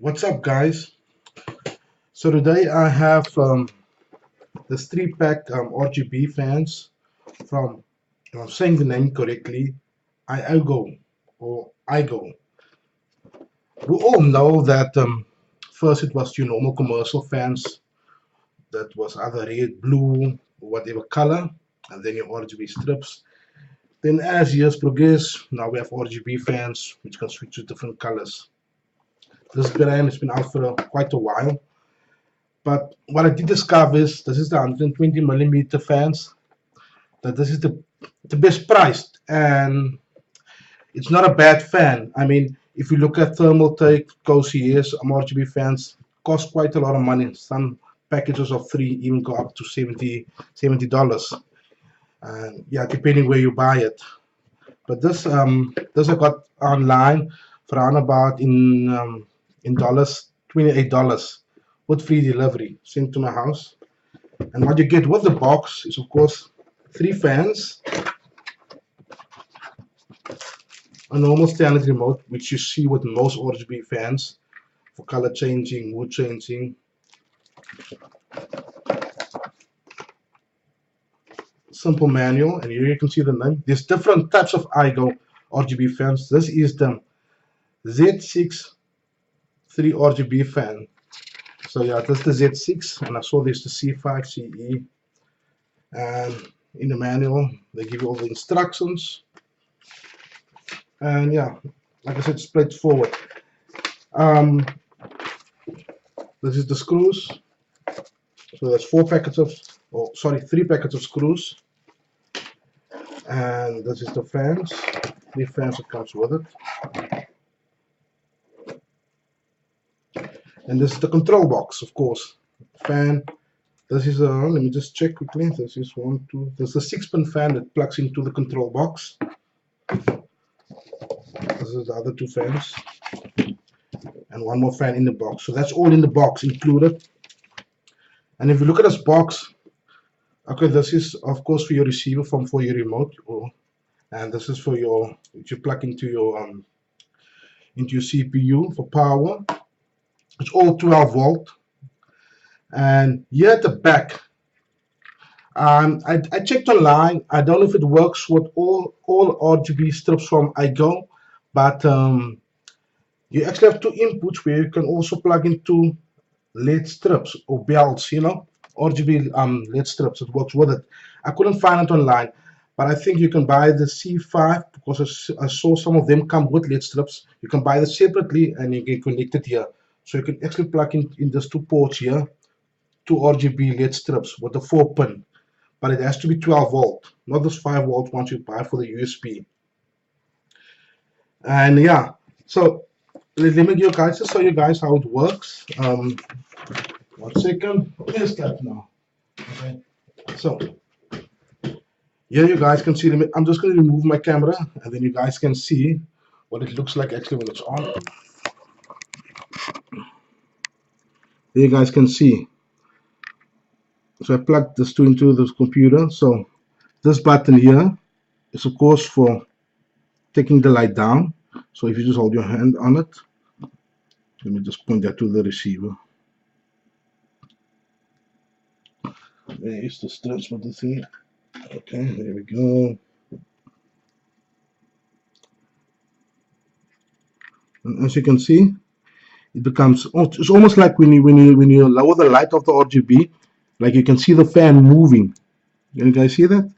What's up, guys? So today I have this 3-pack RGB fans from, if I'm saying the name correctly, Aigo or Aigo. We all know that first it was your normal commercial fans that was either red, blue, or whatever color, and then your RGB strips. Then as years progress, now we have RGB fans which can switch to different colors. This brand has been out for quite a while. But what I did discover is this is the 120mm fans. That this is the best priced, and it's not a bad fan. I mean, if you look at thermal take, COCS, RGB fans cost quite a lot of money. Some packages of 3 even go up to $70. And yeah, depending where you buy it. But this I got online for around about in dollars, $28. With free delivery sent to my house. And what you get with the box is, of course, 3 fans, a normal standard remote, which you see with most RGB fans for color changing, mood changing, simple manual, and here you can see the name. There's different types of Aigo RGB fans. This is the Z6 3 RGB fan. So yeah, this is the Z6, and I saw there's the C5, CE, and in the manual they give you all the instructions. And yeah, like I said, straightforward. This is the screws. So there's 3 packets of screws, and this is the fans. 3 fans that comes with it. And this is the control box, of course. Fan. This is let me just check quickly. This is 1, 2. There's a 6-pin fan that plugs into the control box. This is the other 2 fans, and 1 more fan in the box. So that's all in the box included. And if you look at this box, okay, this is of course for your receiver for your remote, and this is for your which you plug into your CPU for power. It's all 12 volt. And here at the back, I checked online. I don't know if it works with all RGB strips from Aigo, but you actually have 2 inputs where you can also plug into LED strips or belts, RGB LED strips. It works with it. I couldn't find it online, but I think you can buy the C5 because I saw some of them come with LED strips. You can buy this separately and you can connect it here. So you can actually plug in these 2 ports here, 2 RGB LED strips with a 4-pin, but it has to be 12 volt, not this 5 volt ones you buy for the USB. And yeah, so let me give you guys just show you guys how it works. 1 second. Where's that now? Okay. So here you guys can see. I'm just going to remove my camera, and then you guys can see what it looks like actually when it's on. There you guys can see. So I plugged this 2 into the computer. So this button here is of course for taking the light down. So if you just hold your hand on it, let me just point that to the receiver. There is the transmitter thing. Okay, there we go. And as you can see, it becomes, it's almost like when you lower the light of the RGB, like you can see the fan moving. Can you guys see that?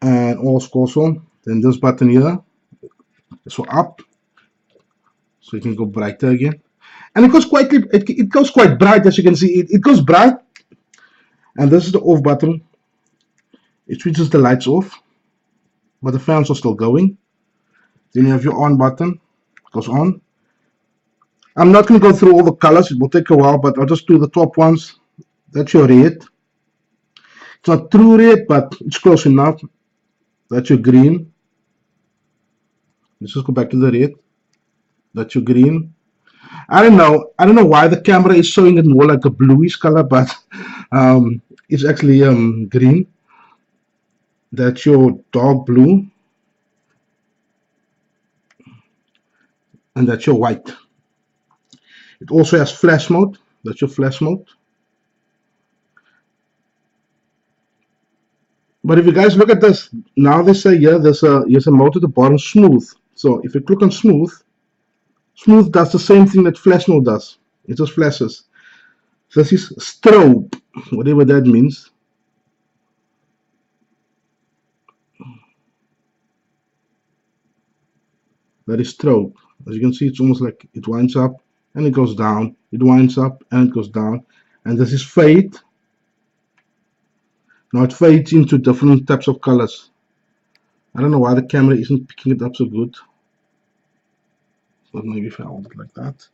And also, then this button here is for up, so you can go brighter again. And it goes quite bright, as you can see. It goes bright. And this is the off button. It switches the lights off, but the fans are still going. Then you have your on button, it goes on. I'm not going to go through all the colors, it will take a while, but I'll just do the top ones. That's your red. It's not true red, but it's close enough. That's your green. Let's just go back to the red. That's your green. I don't know why the camera is showing it more like a bluish color, but it's actually green. That's your dark blue. and that's your white. It also has flash mode. That's your flash mode. But if you guys look at this, now they say here here's a mode at the bottom, smooth. So if you click on smooth, smooth does the same thing that flash mode does. It just flashes. So this is strobe, whatever that means. That is strobe. As you can see, it's almost like it winds up and it goes down. It winds up and it goes down. And this is fade. Now it fades into different types of colors. I don't know why the camera isn't picking it up so good. But maybe if I hold it like that.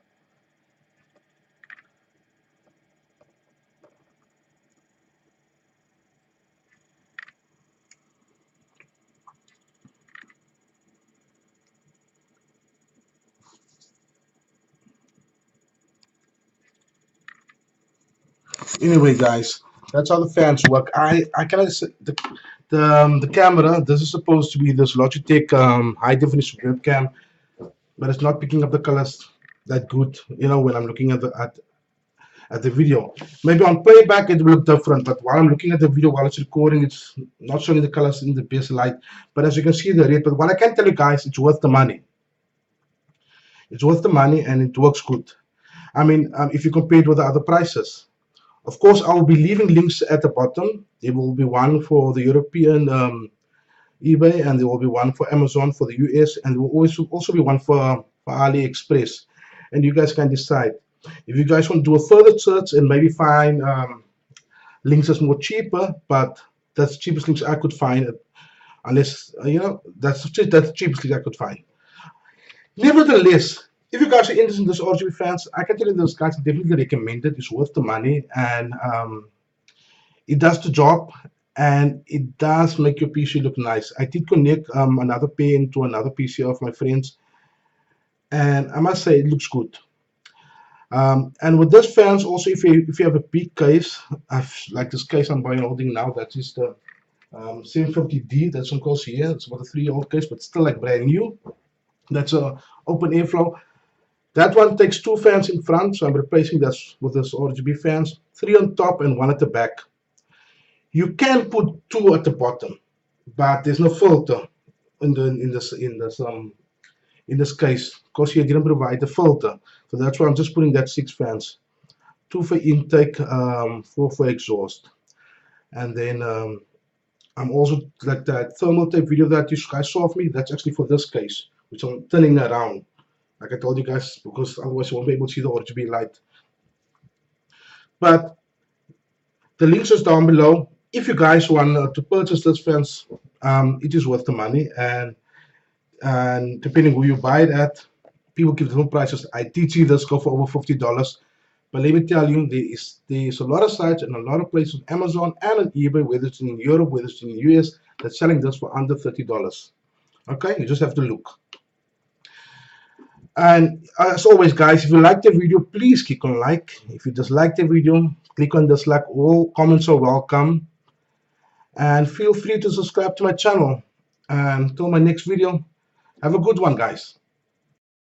Anyway, guys, that's how the fans work. I cannot say the camera. This is supposed to be this Logitech high definition webcam, but it's not picking up the colors that good. You know, when I'm looking at the video, maybe on playback it will look different, but while I'm looking at the video while it's recording, it's not showing the colors in the best light. But as you can see, the red. But what I can tell you guys, it's worth the money. It's worth the money, and it works good. I mean, if you compare it with the other prices. Of course, I will be leaving links at the bottom. There will be one for the European eBay, and there will be one for Amazon for the US, and there will also be one for AliExpress. And you guys can decide. If you guys want to do a further search and maybe find links that's more cheaper, but that's the cheapest links I could find, unless, you know, that's the cheapest link I could find. Nevertheless, if you guys are interested in this RGB fans, I can tell you those guys definitely recommend it. It's worth the money, and it does the job, and it does make your PC look nice. I did connect another pair into another PC of my friends, and I must say it looks good. And with this fans, also if you have a big case, like this case I'm holding now, that is the 750D. That's of course here. It's about a 3-year-old case, but still like brand new. That's a open airflow. That one takes 2 fans in front, so I'm replacing that with this RGB fans, 3 on top and 1 at the back. You can put 2 at the bottom, but there's no filter in this case, because here didn't provide the filter. So that's why I'm just putting that 6 fans, 2 for intake, 4 for exhaust. And then I'm also, like that thermal tape video that you guys saw of me, that's actually for this case, which I'm turning around. Like I told you guys, because otherwise you won't be able to see the RGB light. But the links is down below. If you guys want to purchase this fans, it is worth the money. And depending who you buy it at, people give different prices. I did see this go for over $50. But let me tell you, there's a lot of sites and a lot of places, Amazon and on eBay, whether it's in Europe, whether it's in the US, that's selling this for under $30. Okay, you just have to look. And as always, guys, if you like the video, please click on like. If you dislike the video, click on dislike. All comments are welcome. And feel free to subscribe to my channel. And until my next video, have a good one, guys.